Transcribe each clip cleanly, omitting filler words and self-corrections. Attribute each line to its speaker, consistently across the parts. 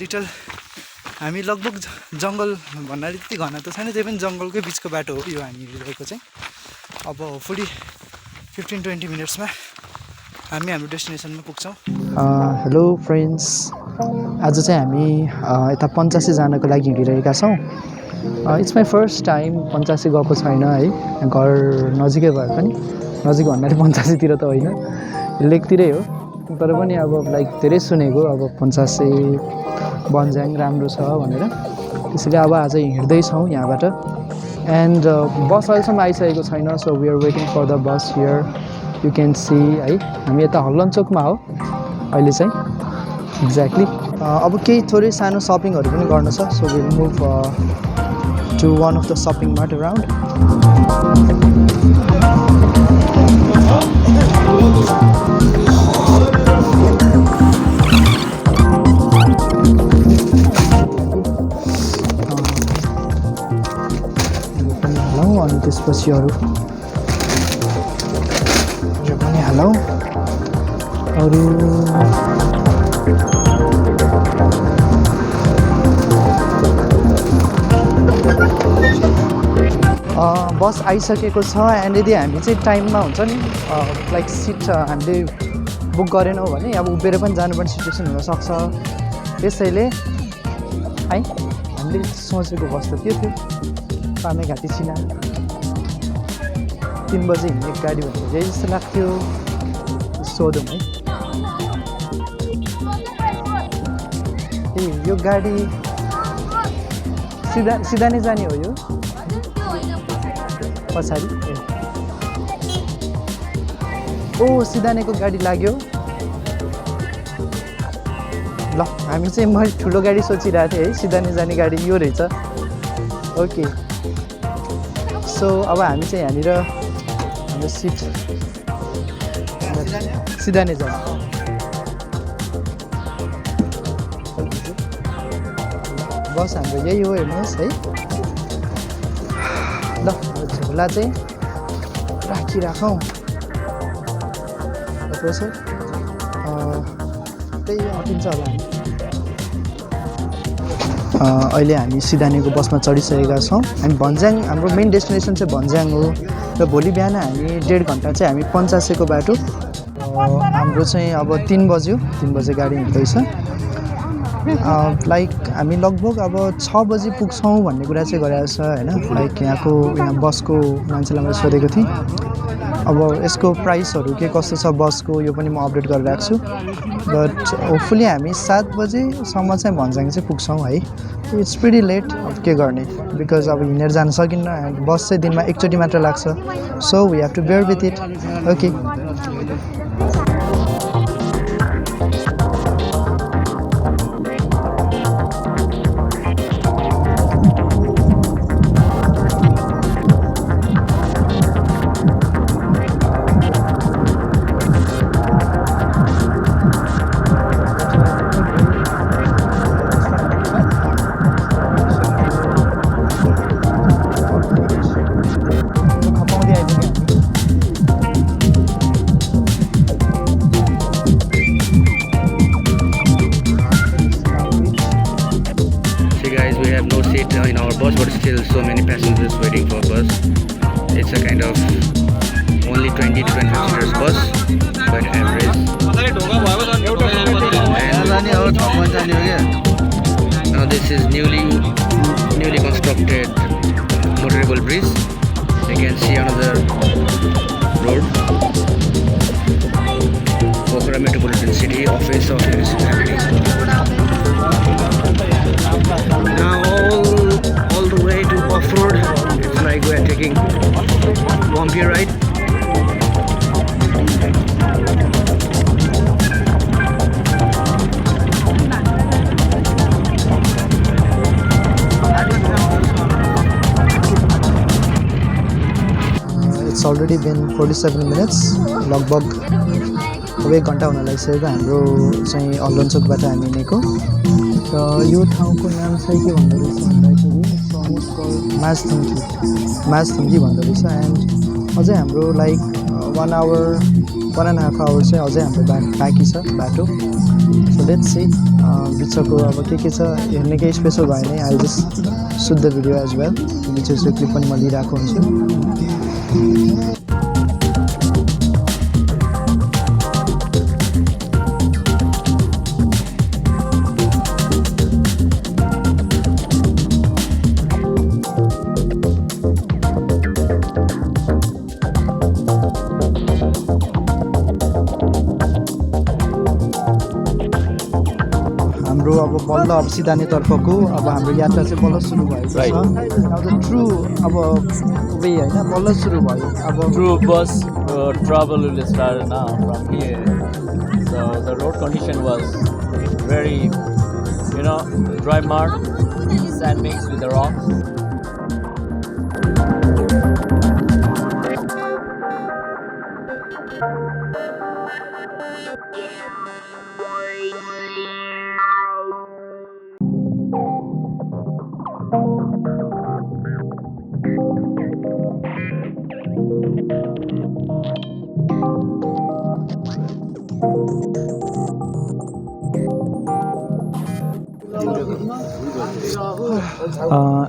Speaker 1: Little हामी लगभग जङ्गल भन्नाले त्यति घना त छैन, त्यही पनि जङ्गलकै बिचको बाटो हो यो हामी हिँडिरहेको चाहिँ। अब होपफुली 15-20 मिनट्समा हामी हाम्रो डेस्टिनेसनमा पुग्छौँ। हेलो फ्रेन्ड्स, आज चाहिँ हामी यता पञ्चासे जानको लागि हिँडिरहेका छौँ। It's my first time Panchase गएको छैन है, घर नजिकै भए पनि, नजिक भन्नाले पञ्चासेतिर त होइन, लेकतिरै हो, तर पनि अब लाइक धेरै सुनेको अब पञ्चासे भन्ज्याङ राम्रो छ भनेर, त्यसैले अब आज हिँड्दैछौँ यहाँबाट। एन्ड बस अहिलेसम्म आइसकेको छैन, so we are waiting for the bus here, you can see है। हामी यता हल्लनचोकमा हो अहिले चाहिँ एक्ज्याक्टली। अब केही थोरै सानो सपिङहरू पनि गर्न छ, so will move to one of the shopping mart around. अनि त्यसपछि अरू पनि हालौँ। अरू बस आइसकेको छ। एन्ड यदि हामी चाहिँ टाइममा हुन्छ नि लाइक सिट हामीले बुक गरेनौँ भने अब उभिएर पनि जानुपर्ने सिचुएसन हुनसक्छ, त्यसैले है हामीले सोचेको बस त त्यो थियो पामेघाटी चिना 3 बजे हिँड्ने गाडी भनेको यही जस्तो लाग्थ्यो। सोधौँ है, ए यो गाडी सिधा नै जाने हो यो पछाडि? ओ सिधानेको गाडी लाग्यो ल। हामी चाहिँ मैले ठुलो गाडी सोचिरहेको थिएँ है, सिधाने जाने गाडी यो रहेछ। ओके, सो अब हामी चाहिँ यहाँनिर हाम्रो सिट सिधाने जान्छ। बस हाम्रो यही हो, हेर्नुहोस् है ल। झोला चाहिँ राखिराखौँ, कसो त्यही अटिन्छ होला। अहिले हामी सिधानेको बसमा चढिसकेका छौँ। हामी भन्ज्याङ, हाम्रो मेन डेस्टिनेसन चाहिँ भन्ज्याङ हो र भोलि बिहान हामी 1.5 घन्टा चाहिँ हामी पञ्चासेको बाटो। हाम्रो चाहिँ अब 3 बज्यो, 3 बजे गाडी हिँड्दैछ। लाइक हामी लगभग अब 6 बजी पुग्छौँ भन्ने कुरा चाहिँ गरेको छ होइन। लाइक यहाँ बसको मान्छेलाई मैले सोधेको थिएँ, अब यसको प्राइसहरू के कस्तो छ बसको, यो पनि म अपडेट गरेर राख्छु। बट होपफुली हामी 7 बजेसम्म चाहिँ भन्ज्याङ चाहिँ पुग्छौँ है। इट्स प्रिटी लेट, अब के गर्ने, बिकज अब हिँडेर जान सकिन्न एन्ड बस चाहिँ दिनमा एकचोटि मात्र लाग्छ, so we have to bear with it. Okay,
Speaker 2: in our bus, but still so many passengers waiting for bus. It's a kind of only 20 to 25 seaters bus, quite average. Now this is newly constructed motorable bridge. You can see another road. Pokhara Metropolitan City Office of Municipality. Now all the way to off-road. It's like we're taking bumpy ride.
Speaker 1: It's already been 47 minutes, लगभग अब 1 घन्टा हुन लागिसक्यो हाम्रो चाहिँ हल्लनचोकबाट हामी हिँडेको। र यो ठाउँको नाम चाहिँ के भन्दो रहेछ भन्दाखेरि माझथुङ्गी भन्दो रहेछ। एन्ड अझै हाम्रो लाइक 1 आवर 1.5 आवर चाहिँ अझै हाम्रो बाँकी छ बाटो। So let's see. बिचको अब के छ हेर्ने केही स्पेसल भएन I just shoot the video as well बिचको क्लिप पनि म लिइरहेको हुन्छु हाम्रो अब बल्ल अब सिधानेतर्फको अब हाम्रो यात्रा चाहिँ बल्ल सुरु भएको छ अब ट्रु अब वे होइन बल्ल सुरु भयो अब
Speaker 3: Through bus travel will start now from here. So the road condition was very, dry mud, sand mixed with the rocks.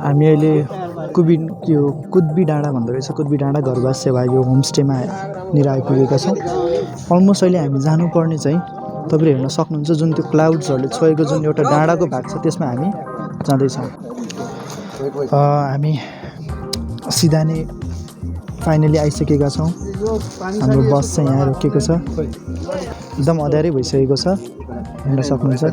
Speaker 1: हामी अहिले कुद्बी डाँडा भन्दो रहेछ कुद्बी डाँडा घरवास सेवा यो होमस्टेमा निर आइपुगेका छौँ अलमोस्ट अहिले हामी जानुपर्ने चाहिँ तपाईँले हेर्न सक्नुहुन्छ जुन त्यो क्लाउड्सहरूले छोएको जुन एउटा डाँडाको भाग छ त्यसमा हामी जाँदैछौँ हामी सिधाने फाइनली आइसकेका छौँ हाम्रो बस चाहिँ यहाँ रोकेको छ एकदम अँध्यारै भइसकेको छ हेर्न सक्नुहुन्छ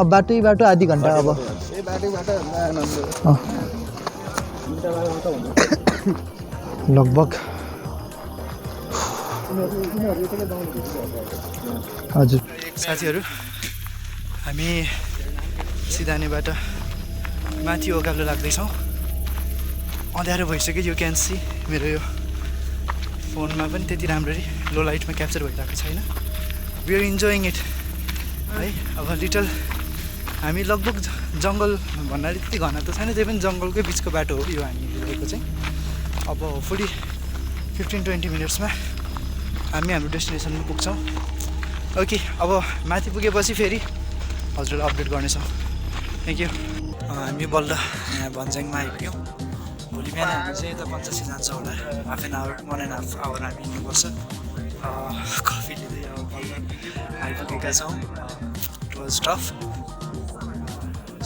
Speaker 1: अब बाटो आधी घन्टा अब लगभग हजुर साथीहरू हामी सिधानेबाट माथि ओकालो लाग्दैछौँ अँध्यारो भइसक्यो यु क्यान सी मेरो यो फोनमा पनि त्यति राम्ररी लो लाइटमा क्याप्चर भइरहेको छैन वी आर इन्जोइङ इट है अब लिटल हामी लगभग जङ्गल भन्नाले त्यति घना त छैन त्यही पनि जङ्गलकै बिचको बाटो हो यो हामी हिँडेको चाहिँ अब होपफुली 15-20 मिनट्समा हामी हाम्रो डेस्टिनेसनमा पुग्छौँ ओके अब माथि पुगेपछि फेरि हजुरलाई अपडेट गर्नेछौँ थ्याङ्क यू हामी बल्ल यहाँ भन्ज्याङमा आइपुग्यौँ भोलि बिहान हामी चाहिँ यता पञ्चासे जान्छौँ होला हाफ एन आवर 1.5 आवर हामी हिँड्नुपर्छ कफी लिँदै अब बल्ल आइपुगेका छौँ इट वाज टफ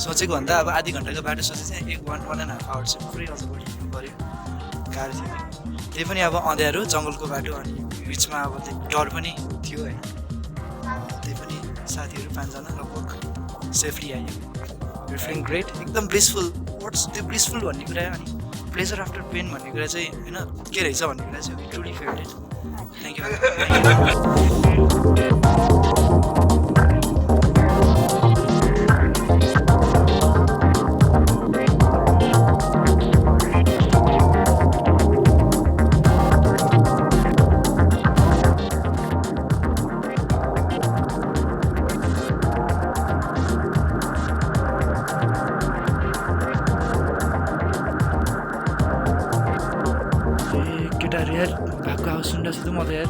Speaker 1: सोचेको भन्दा अब आधी घन्टाको बाटो सोचे चाहिँ 1.5 आवर चाहिँ पुरै अझ बढी हिँड्नु पऱ्यो गाह्रो थियो त्यही पनि अब अँध्यारो जङ्गलको बाटो अनि बिचमा अब डर पनि थियो होइन त्यही पनि साथीहरू 5 जना लगभग सेफली आयो यु फिलिङ ग्रेट एकदम ब्लिसफुल वाट्स त्यो ब्लिसफुल भन्ने कुरा अनि प्लेजर आफ्टर पेन भन्ने कुरा चाहिँ होइन के रहेछ भन्ने कुरा चाहिँ ट्रुली फेभरेट थ्याङ्क यू केटाहरू यार भागको आवाज सुनिरहेको छु त म त यार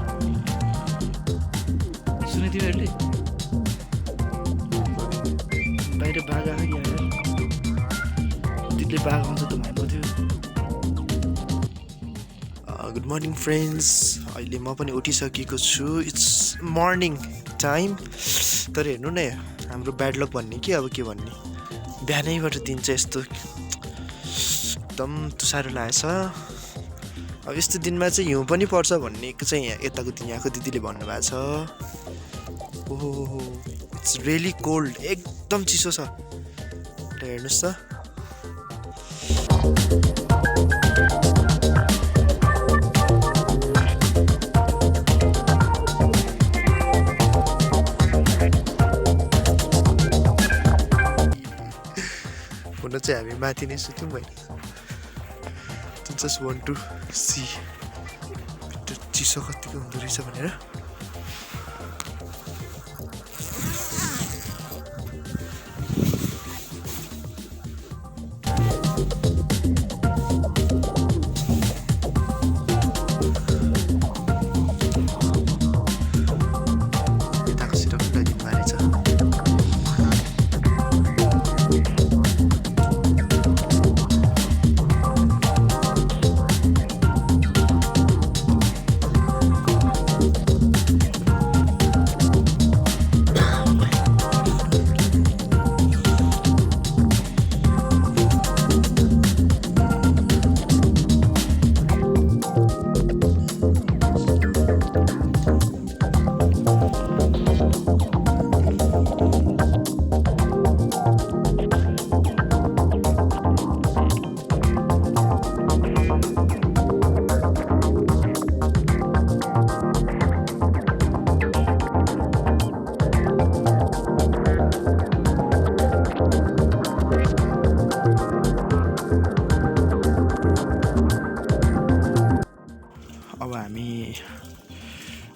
Speaker 1: सुने तिमीहरूले बाहिर बाघ आयो यार तिमीले बाघ आउँछ त भनेको थियो
Speaker 4: गुड मर्निङ फ्रेन्ड्स अहिले म पनि उठिसकेको छु इट्स मर्निङ टाइम तर हेर्नु न हाम्रो ब्याड लक भन्ने कि अब के भन्ने बिहानैबाट दिन चाहिँ यस्तो एकदम तुसारो लागेछ अब यस्तो दिनमा चाहिँ हिउँ पनि पर्छ भन्ने चाहिँ यताको यहाँको दिदीले भन्नुभएको छ ओहो इट्स रियली कोल्ड एकदम चिसो छ हेर्नुहोस् त हुन चाहिँ हामी माथि नै सुत्यौँ होइन जस्ट वान्ट टु सी भित्र चिसो कतिको हुँदो रहेछ भनेर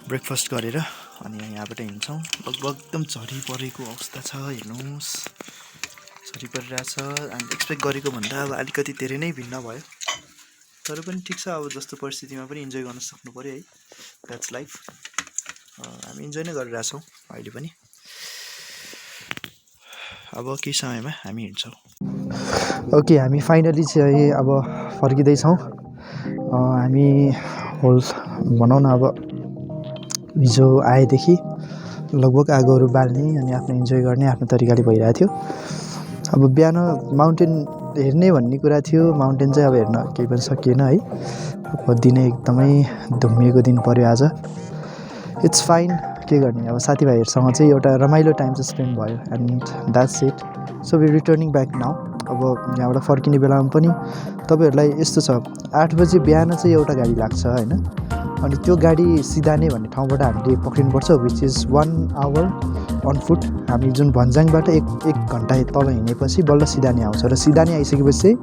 Speaker 4: ब्रेकफास्ट गरेर अनि यहाँबाट हिँड्छौँ। लगभग एकदम झरी परेको अवस्था छ, हेर्नुहोस् झरी परिरहेछ। हामी एक्सपेक्ट गरेको भन्दा अब अलिकति धेरै नै भिन्न भयो, तर पनि ठिक छ। अब जस्तो परिस्थितिमा पनि इन्जोय गर्न सक्नु पऱ्यो है, द्याट्स लाइफ। हामी इन्जोय नै गरिरहेछौँ अहिले पनि। अब केही समयमा हामी हिँड्छौँ। ओके, हामी फाइनली चाहिँ अब फर्किँदैछौँ। हामी होल भनौँ न अब हिजो आएदेखि लगभग आगोहरू बाल्ने अनि आफ्नो इन्जोय गर्ने आफ्नो तरिकाले भइरहेको थियो। अब बिहान माउन्टेन हेर्ने भन्ने कुरा थियो, माउन्टेन चाहिँ अब हेर्न केही पनि सकिएन है। अब दिनै एकदमै धुम्मिएको दिन पऱ्यो आज। इट्स फाइन, के गर्ने अब साथीभाइहरूसँग चाहिँ एउटा रमाइलो टाइम चाहिँ स्पेन्ड भयो and that's it. So we returning back now. अब यहाँबाट फर्किने बेलामा पनि तपाईँहरूलाई यस्तो छ, 8 बजे बिहान चाहिँ एउटा गाडी लाग्छ होइन, अनि त्यो गाडी सिधाने भन्ने ठाउँबाट हामीले पक्रिनुपर्छ, which is 1 hour on foot. हामी जुन भन्ज्याङबाट एक घन्टा तल हिँडेपछि बल्ल सिधाने आउँछ, र सिधाने आइसकेपछि चाहिँ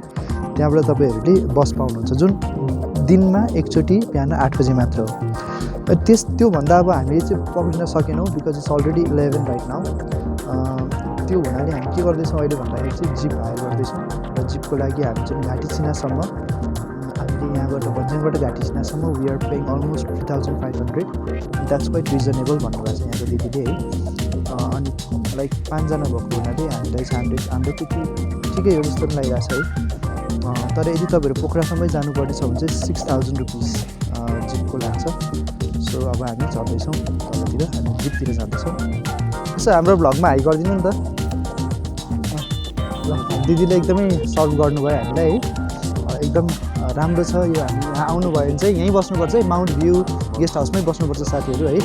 Speaker 4: त्यहाँबाट तपाईँहरूले बस पाउनुहुन्छ, जुन दिनमा एकचोटि बिहान 8 बजे मात्र हो। त्योभन्दा अब हामीले चाहिँ पक्रिन सकेनौँ, because it's already 11 right now. त्यो हुनाले हामी के गर्दैछौँ अहिले भन्दाखेरि चाहिँ जिप हायर गर्दैछौँ, र जिपको लागि हामी चाहिँ घाटी छिनासम्म, हामीले यहाँबाट भन्ज्याङबाट घाटी छिनासम्म we are paying almost 3500। That's quite reasonable भन्नुभएको छ यहाँको दिदीले है। अनि लाइक 5 जना भएको हुनाले हामीलाई चाहिँ हाम्रो त्यति ठिकै हो जस्तो पनि लागिरहेको छ है। तर यदि तपाईँहरू पोखरासम्मै जानुपर्ने छ भने चाहिँ 6000 रुपिस जिपको लाग्छ। सो अब हामी चढ्दैछौँ तलतिर, हामी जिपतिर जाँदैछौँ। यसो हाम्रो भ्लगमा हाई गरिदिनु नि त। ल, दिदीले एकदमै सर्भ गर्नुभयो हामीलाई है, एकदम राम्रो छ यो। हामी यहाँ आउनुभयो भने चाहिँ यहीँ बस्नुपर्छ है, माउन्ट भ्यू गेस्ट हाउसमै बस्नुपर्छ साथीहरू है।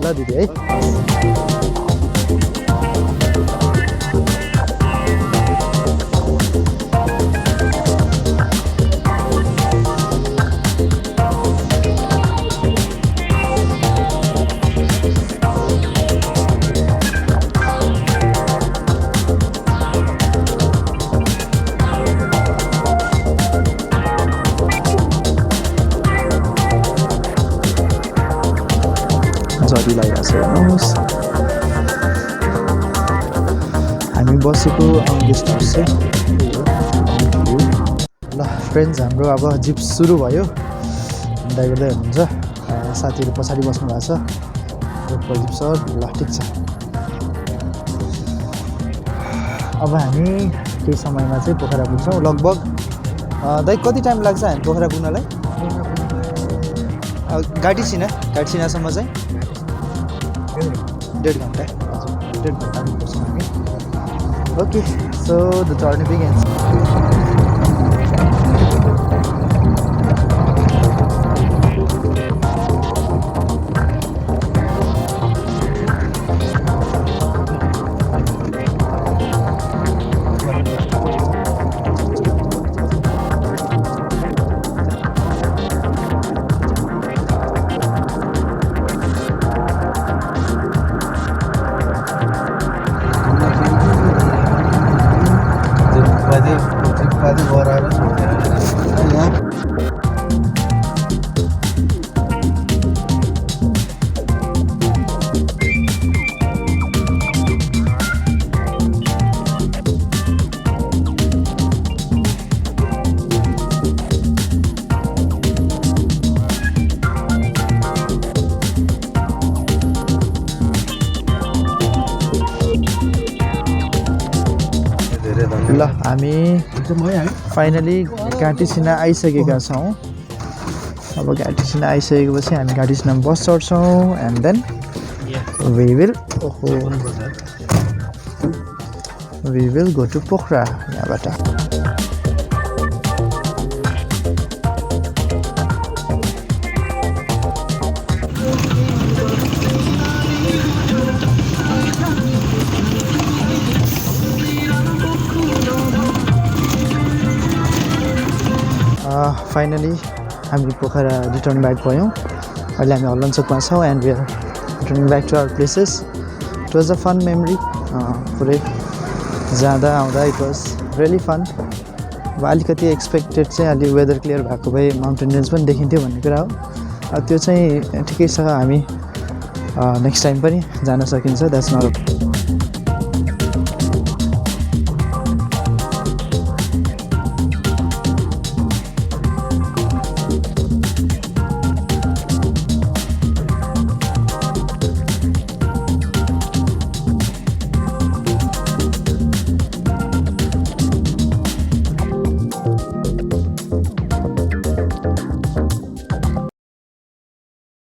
Speaker 4: ल दिदी है। झरी लगाइरहेको छ हेर्नुहोस्। हामी बसेको गेस्ट हाउस चाहिँ ल फ्रेन्ड्स, हाम्रो अब जिप सुरु भयो। हिँड्दै गर्दै हुनुहुन्छ, साथीहरू पछाडि बस्नु भएको छ, प्रदीप सर। ल ठिक छ, अब हामी केही समयमा चाहिँ पोखरा पुग्छौँ। लगभग दाइ कति टाइम लाग्छ हामी पोखरा पुग्नलाई? घाटी छिनासम्म चाहिँ 1.5 घन्टा। हजुर, 1.5 घन्टामा पुग्छौँ हामी। Okay, so the journey begins. ल हामी फाइनली घाटी छिना आइसकेका छौँ। अब घाटी छिना आइसकेपछि हामी घाटी छिनामा बस चढ्छौँ and then we will go to Pokhara यहाँबाट। फाइनली हामी पोखरा रिटर्न ब्याक भयौँ। अहिले हामी हल्लनचोकमा छौँ and we are returning back to our places. It was a fun memory. पुरै जाँदा आउँदा इट वाज रियली फन।
Speaker 1: अब अलिकति एक्सपेक्टेड चाहिँ अलि वेदर क्लियर भएको भए माउन्टेन रेन्ज पनि देखिन्थ्यो भन्ने कुरा हो। त्यो चाहिँ ठिकै छ, हामी नेक्स्ट टाइम पनि जान सकिन्छ, द्याट्स नट